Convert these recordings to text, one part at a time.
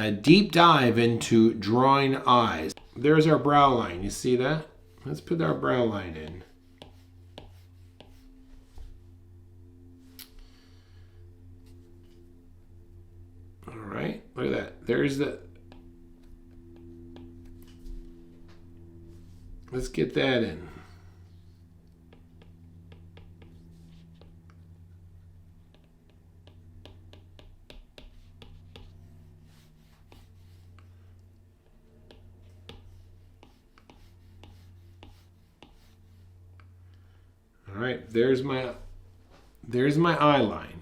a deep dive into drawing eyes. There's our brow line. You see that? Let's put our brow line in. All right, look at that. There's the... Let's get that in. All right, there's my eye line.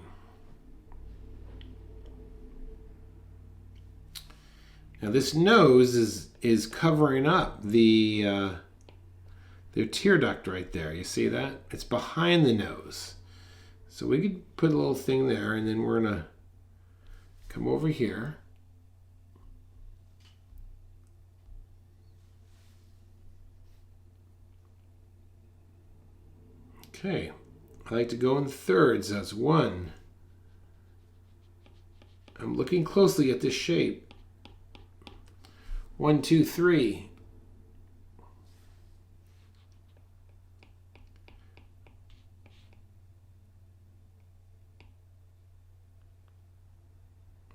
Now this nose is covering up the tear duct right there. You see that? It's behind the nose. So we could put a little thing there, and then we're gonna come over here. Okay, I like to go in thirds. That's one. I'm looking closely at this shape. 1, 2, 3.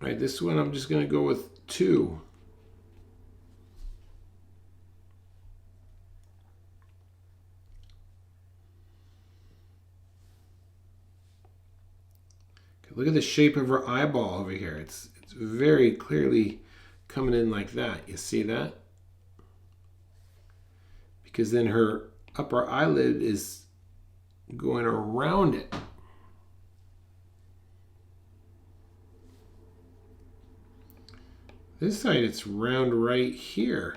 All right, this one I'm just going to go with 2. Look at the shape of her eyeball over here. It's very clearly coming in like that. You see that? Because then her upper eyelid is going around it. This side, it's round right here.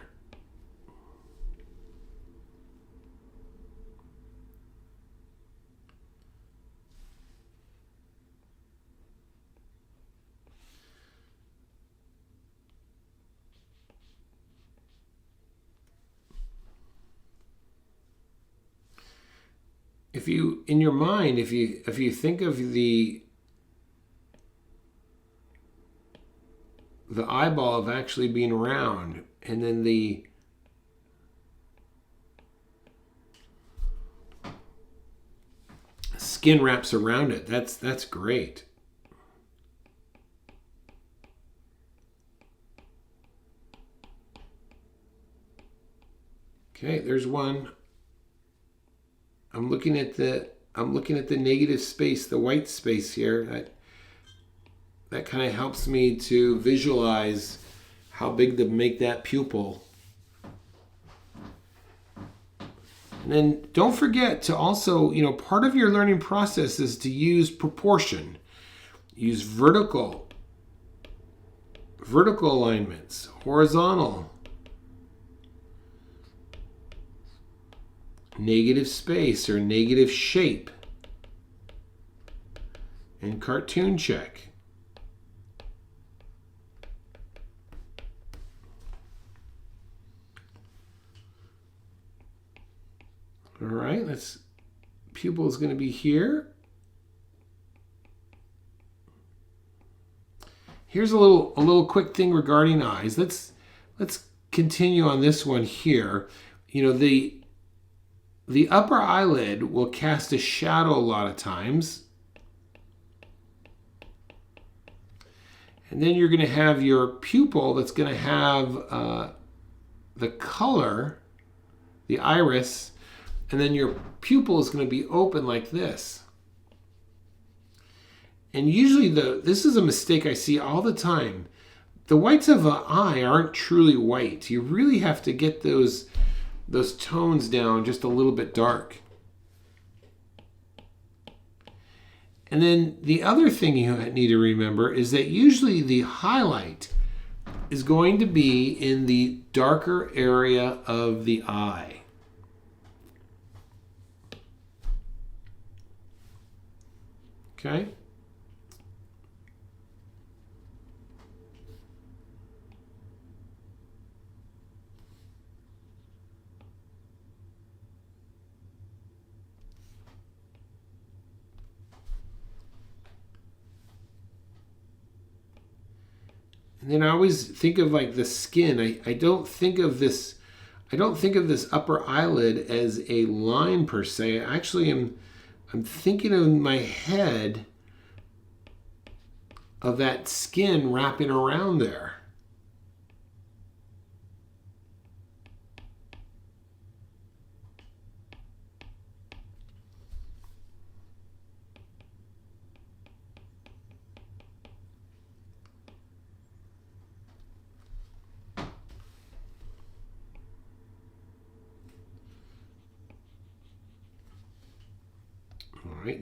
If you, in your mind, if you think of the eyeball of actually being round, and then the skin wraps around it, that's great. Okay, there's one. I'm looking at the negative space, the white space here. That kind of helps me to visualize how big to make that pupil. And then don't forget to also, part of your learning process is to use proportion. Use vertical alignments, horizontal, negative space or negative shape, and cartoon check. All right, pupil is going to be here. Here's a little quick thing regarding eyes. Let's continue on this one here. The upper eyelid will cast a shadow a lot of times. And then you're going to have your pupil that's going to have the color, the iris, and then your pupil is going to be open like this. And usually this is a mistake I see all the time. The whites of an eye aren't truly white. You really have to get those tones down just a little bit dark. And then the other thing you need to remember is that usually the highlight is going to be in the darker area of the eye. Okay? And then I always think of like the skin. I don't think of this. I don't think of this upper eyelid as a line per se. I actually I'm thinking in my head of that skin wrapping around there. All right,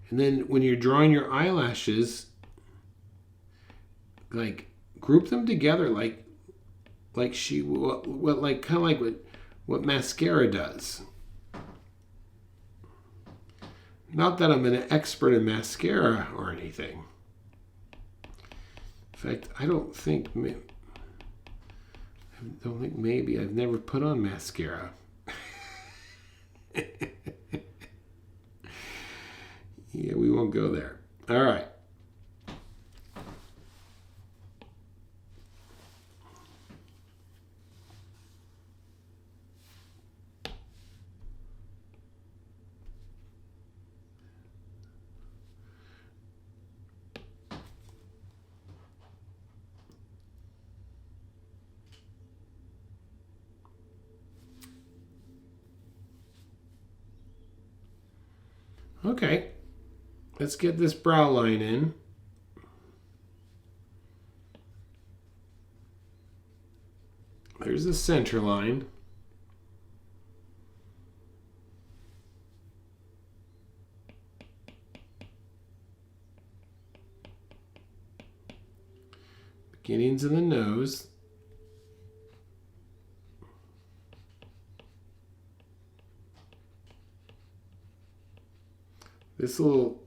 and then when you're drawing your eyelashes, like group them together like like kind of like what mascara does. Not that I'm an expert in mascara or anything. In fact, I don't think maybe I've never put on mascara. Yeah, we won't go there. All right. Okay. Let's get this brow line in. There's the center line. Beginnings of the nose. This little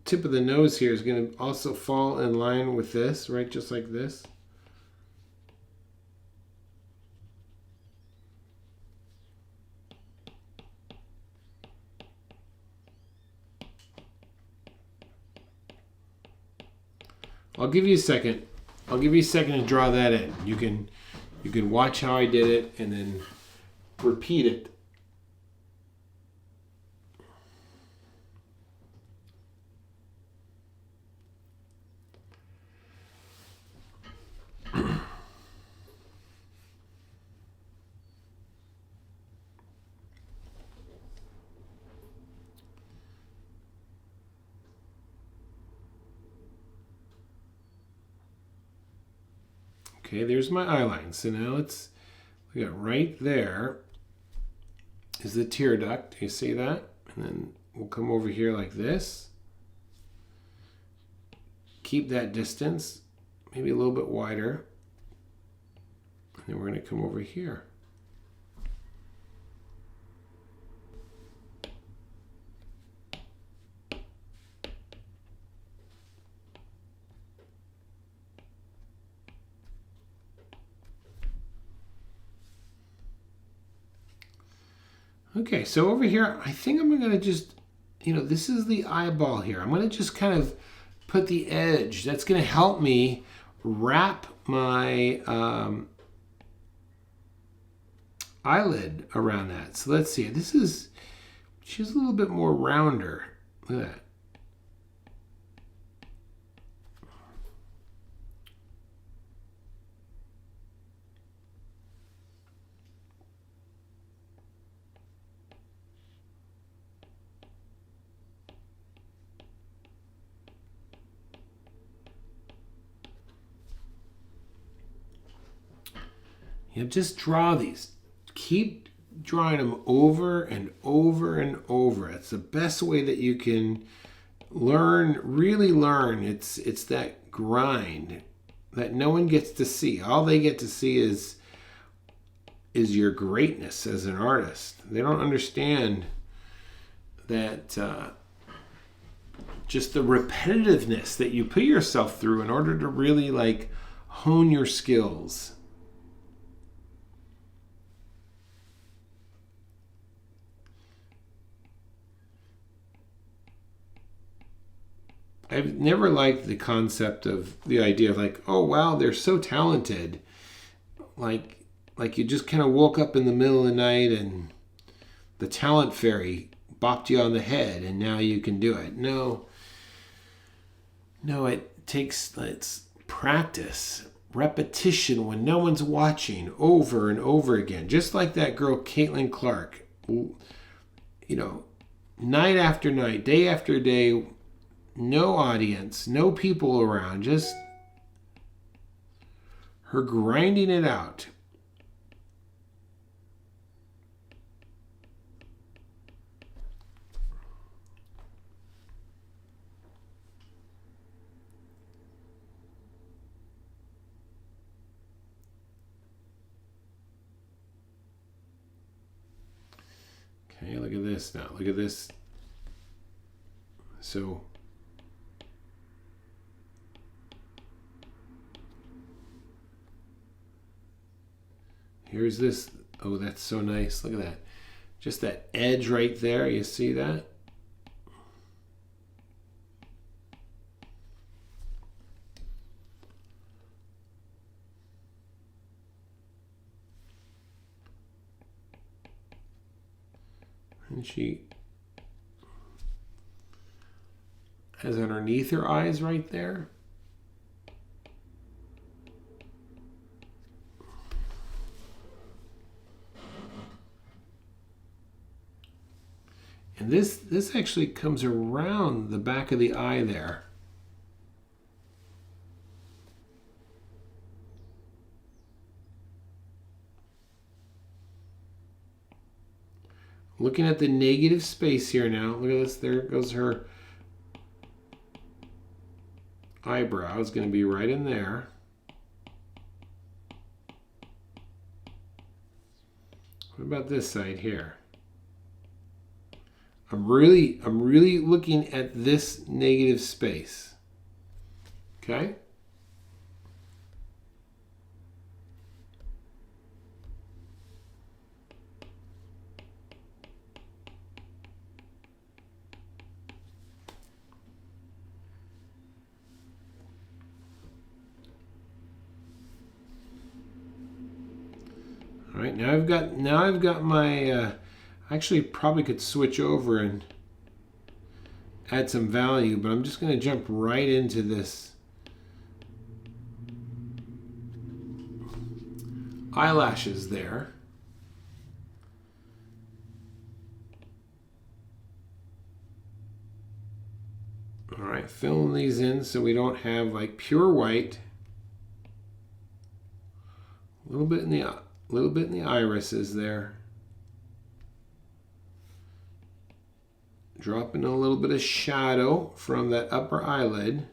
tip of the nose here is going to also fall in line with this, right? Just like this. I'll give you a second. I'll give you a second to draw that in. You can watch how I did it and then repeat it. Okay, there's my eye line. So now we got right there is the tear duct. You see that? And then we'll come over here like this. Keep that distance, maybe a little bit wider. And then we're going to come over here. Okay, so over here, I think I'm going to just, this is the eyeball here. I'm going to just kind of put the edge. That's going to help me wrap my eyelid around that. So let's see. She's a little bit more rounder. Look at that. Just draw these. Keep drawing them over and over and over. It's the best way that you can learn, really learn. It's that grind that no one gets to see. All they get to see is your greatness as an artist. They don't understand that just the repetitiveness that you put yourself through in order to really hone your skills. I've never liked the concept of the idea of like, oh wow, they're so talented. Like you just kind of woke up in the middle of the night and the talent fairy bopped you on the head and now you can do it. No, it's practice, repetition when no one's watching, over and over again. Just like that girl, Caitlin Clark, night after night, day after day, no audience, no people around, just her grinding it out. Okay, look at this now. Look at this. So here's this. Oh, that's so nice. Look at that. Just that edge right there. You see that? And she has underneath her eyes right there. And this actually comes around the back of the eye there. Looking at the negative space here now. Look at this. There goes her eyebrow. Is going to be right in there. What about this side here? I'm really looking at this negative space. Okay? All right, now I've got my actually probably could switch over and add some value, but I'm just going to jump right into this eyelashes there. All right, filling these in so we don't have like pure white. A little bit in the irises there. Dropping a little bit of shadow from that upper eyelid.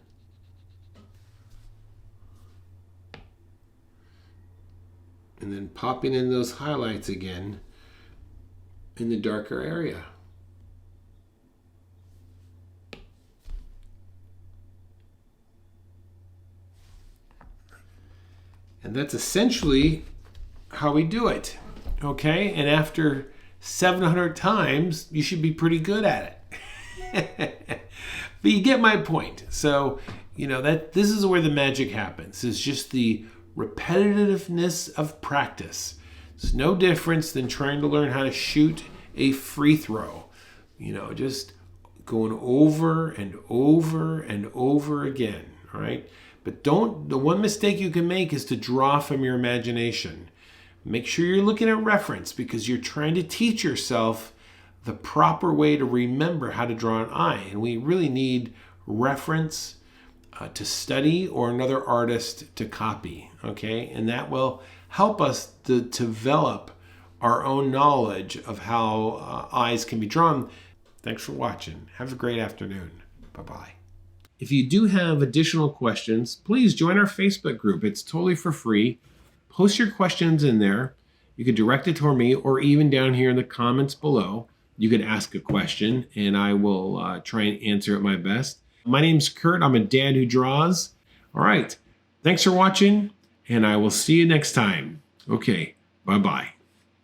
And then popping in those highlights again in the darker area. And that's essentially how we do it. Okay? And after 700 times, you should be pretty good at it. But you get my point. So, that this is where the magic happens. It's just the repetitiveness of practice. It's no difference than trying to learn how to shoot a free throw. Just going over and over and over again. All right? But the one mistake you can make is to draw from your imagination. Make sure you're looking at reference because you're trying to teach yourself the proper way to remember how to draw an eye. And we really need reference to study or another artist to copy, okay? And that will help us to develop our own knowledge of how eyes can be drawn. Thanks for watching. Have a great afternoon. Bye-bye. If you do have additional questions, please join our Facebook group. It's totally for free. Post your questions in there. You can direct it toward me or even down here in the comments below. You can ask a question and I will try and answer it my best. My name's Kurt. I'm a dad who draws. All right. Thanks for watching and I will see you next time. Okay. Bye-bye.